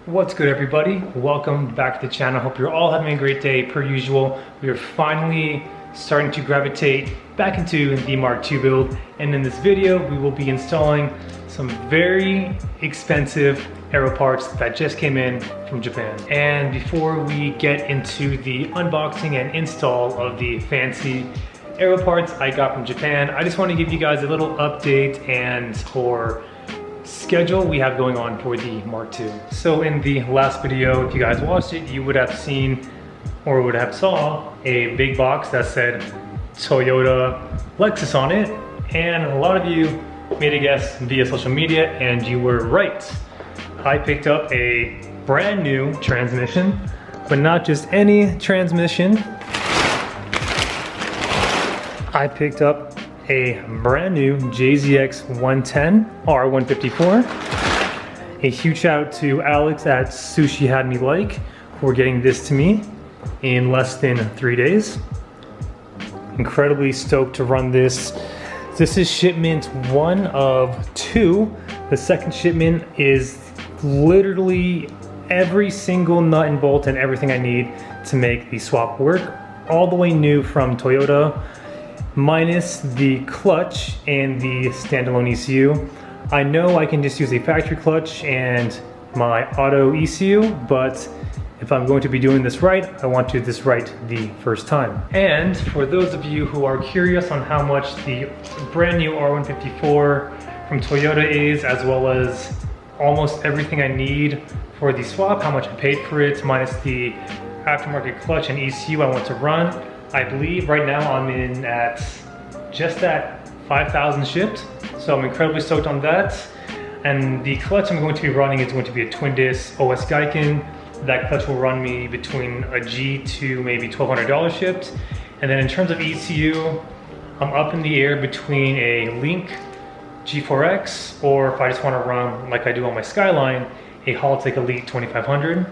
What's good, everybody? Welcome back to the channel. Hope you're all having a great day per usual. We are finally starting to gravitate back into the Mark II build, and in this video we will be installing some very expensive aero parts that just came in from Japan. And before we get into the unboxing and install of the fancy aero parts I got from Japan, I just want to give you guys a little update and for schedule we have going on for the Mark II. So in the last video, if you guys watched it, you would have seen or would have saw a big box that said Toyota Lexus on it, and a lot of you made a guess via social media, and you were right. I picked up a brand new transmission, but not just any transmission. I picked up a brand new JZX 110 R154. A huge shout out to Alex at Sushi Had Me Like for getting this to me in less than 3 days. Incredibly stoked to run this. This is shipment 1 of 2. The second shipment is literally every single nut and bolt and everything I need to make the swap work. All the way new from Toyota, minus the clutch and the standalone ECU. I know I can just use a factory clutch and my auto ECU, but if I'm going to be doing this right, I want to do this right the first time. And for those of you who are curious on how much the brand new R154 from Toyota is, as well as almost everything I need for the swap, how much I paid for it, minus the aftermarket clutch and ECU I want to run, I believe right now I'm in at just at 5,000 shipped, so I'm incredibly stoked on that. And the clutch I'm going to be running is going to be a twin disc OS Gaiken. That clutch will run me between a G to maybe $1,200 shipped. And then in terms of ECU, I'm up in the air between a Link G4X, or if I just want to run like I do on my Skyline, a Haltech Elite 2500.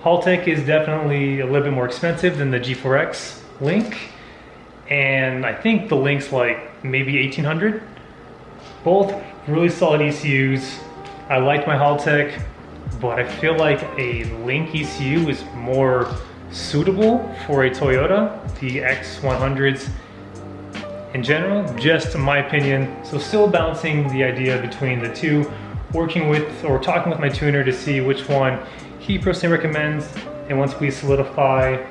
Haltech is definitely a little bit more expensive than the G4X Link, and I think the Link's like maybe 1800. Both really solid ECUs. I like my Haltech, but I feel like a Link ECU is more suitable for a Toyota, the X100s in general, just in my opinion. So still balancing the idea between the two, working with or talking with my tuner to see which one he personally recommends, and once we solidify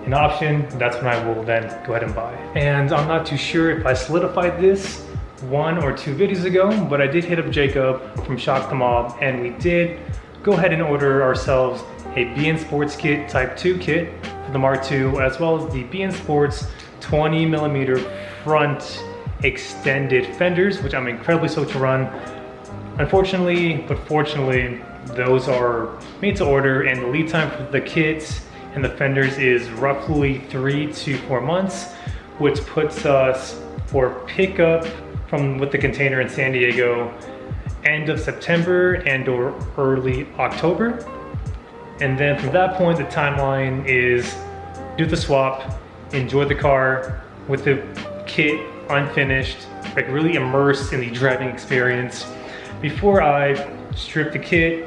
an option, that's when I will then go ahead and buy. And I'm not too sure if I solidified this 1 or 2 videos ago, but I did hit up Jacob from Shock the Mob, and we did go ahead and order ourselves a BN Sports Kit Type 2 kit for the Mark II, as well as the BN Sports 20mm front extended fenders, which I'm incredibly stoked to run. Unfortunately, but fortunately, those are made to order, and the lead time for the kits and the fenders is roughly 3 to 4 months, which puts us for pickup from with the container in San Diego end of September and or early October. And then from that point, the timeline is do the swap, enjoy the car with the kit unfinished, like really immersed in the driving experience before I strip the kit,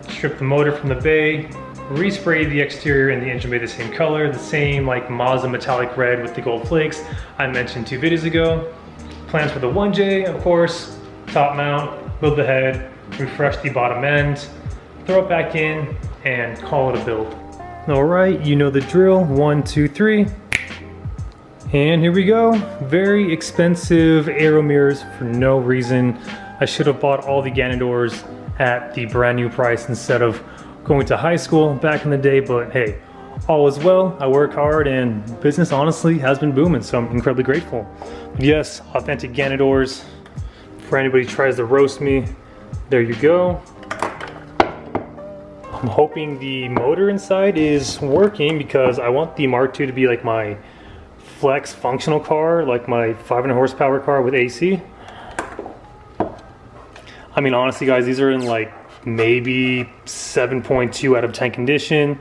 strip the motor from the bay, respray the exterior and the engine bay the same color, the same like Mazda metallic red with the gold flakes I mentioned 2 videos ago. Plans for the 1J, of course, top mount, build the head, refresh the bottom end, throw it back in, and call it a build. All right, you know the drill, 1, 2, 3. And here we go. Very expensive aero mirrors for no reason. I should have bought all the Ganondors at the brand new price instead of going to high school back in the day, but hey, all is well. I work hard and business honestly has been booming, so I'm incredibly grateful. But yes, authentic Ganondors. For anybody who tries to roast me, there you go. I'm hoping the motor inside is working because I want the Mark II to be like my flex functional car, like my 500 horsepower car with AC. I mean, honestly guys, these are in like maybe 7.2 out of 10 condition.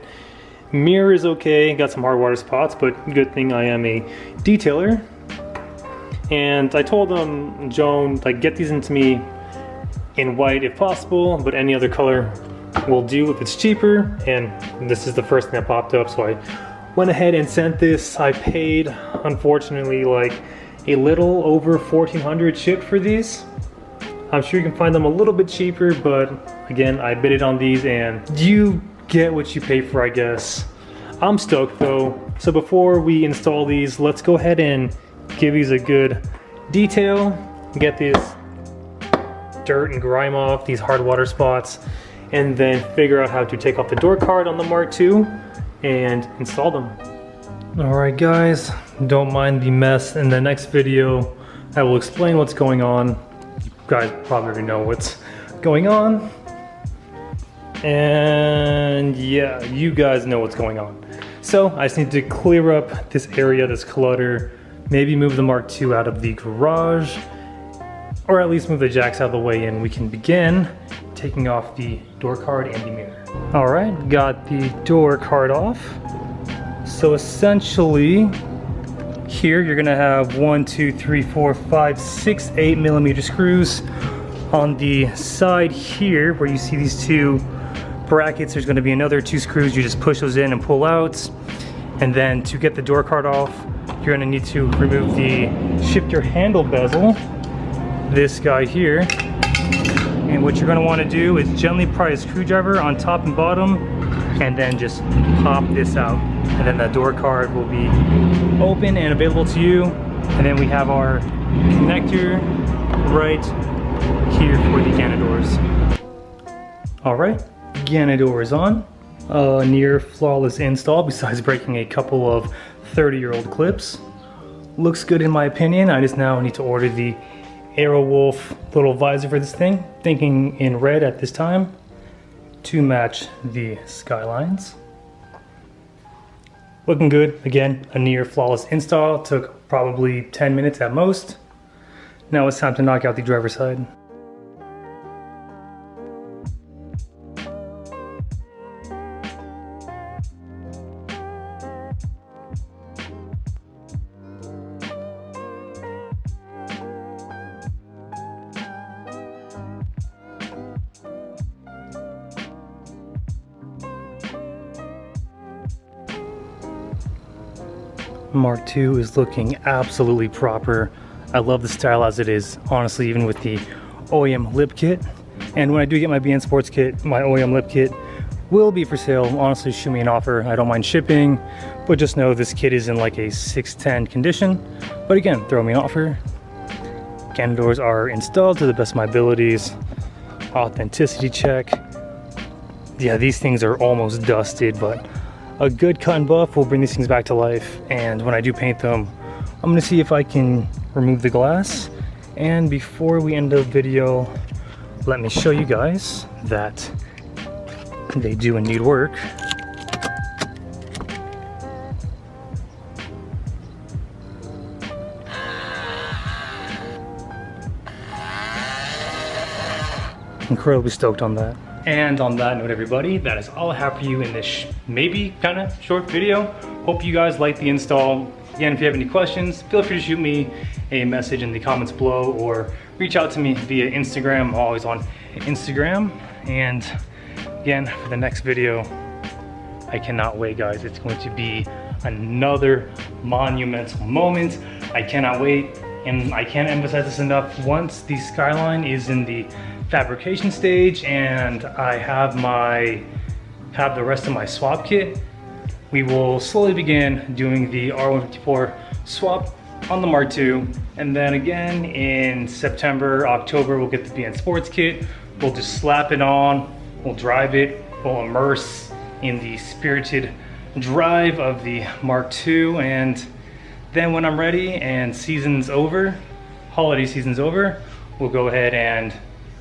Mirror is okay, got some hard water spots, but good thing I am a detailer. And I told Joan, like, get these into me in white if possible, but any other color will do if it's cheaper, and this is the first thing that popped up, so I went ahead and sent this. I paid, unfortunately, like a little over $1,400 shipped for these. I'm sure you can find them a little bit cheaper, but again, I bid it on these and you get what you pay for, I guess. I'm stoked though. So before we install these, let's go ahead and give these a good detail, get this dirt and grime off, these hard water spots, and then figure out how to take off the door card on the Mark II and install them. Alright guys, don't mind the mess. In the next video, I will explain what's going on. You guys probably already know what's going on. And yeah, you guys know what's going on. So I just need to clear up this area, this clutter, maybe move the Mark II out of the garage, or at least move the jacks out of the way, and we can begin taking off the door card and the mirror. All right, got the door card off. So essentially, here you're gonna have 8 millimeter screws. On the side here, where you see these two brackets, there's going to be another 2 screws. You just push those in and pull out. And then to get the door card off, you're going to need to remove the shifter handle bezel, this guy here. And what you're going to want to do is gently pry a screwdriver on top and bottom, and then just pop this out. And then the door card will be open and available to you. And then we have our connector right here for the Ganadors. All right. Ganador is on. Near flawless install besides breaking a couple of 30-year-old clips. Looks good in my opinion. I just now need to order the Aerowolf little visor for this thing. Thinking in red at this time to match the skylines. Looking good. Again, a near flawless install. Took probably 10 minutes at most. Now it's time to knock out the driver's side. Mark II is looking absolutely proper. I love the style as it is, honestly, even with the OEM lip kit. And when I do get my BN Sports kit, my OEM lip kit will be for sale. Honestly, shoot me an offer. I don't mind shipping, but just know this kit is in like a 610 condition. But again, throw me an offer. Ganadors are installed to the best of my abilities. Authenticity check. Yeah, these things are almost dusted, but a good cut and buff will bring these things back to life. And when I do paint them, I'm gonna see if I can remove the glass. And before we end the video, let me show you guys that they do indeed work. Incredibly stoked on that. And on that note, everybody, that is all I have for you in this maybe kind of short video. Hope you guys liked the install. Again, if you have any questions, feel free to shoot me a message in the comments below or reach out to me via Instagram. I'm always on Instagram. And again, for the next video, I cannot wait, guys. It's going to be another monumental moment. I cannot wait, and I can't emphasize this enough. Once the skyline is in the fabrication stage and I have the rest of my swap kit, we will slowly begin doing the R154 swap on the Mark II. And then again in September, October, we'll get the BN Sports kit. We'll just slap it on, we'll drive it, we'll immerse in the spirited drive of the Mark II. And then when I'm ready and season's over, holiday season's over, we'll go ahead and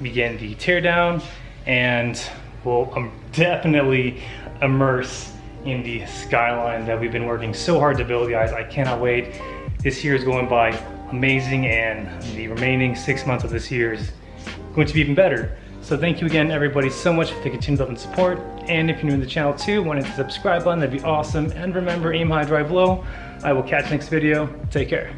begin the teardown, and we'll definitely immerse in the skyline that we've been working so hard to build, guys. I cannot wait. This year is going by amazing, and the remaining 6 months of this year is going to be even better. So thank you again, everybody, so much for the continued love and support. And if you're new to the channel too, want to hit the subscribe button, that'd be awesome. And remember, aim high, drive low. I will catch you next video. Take care.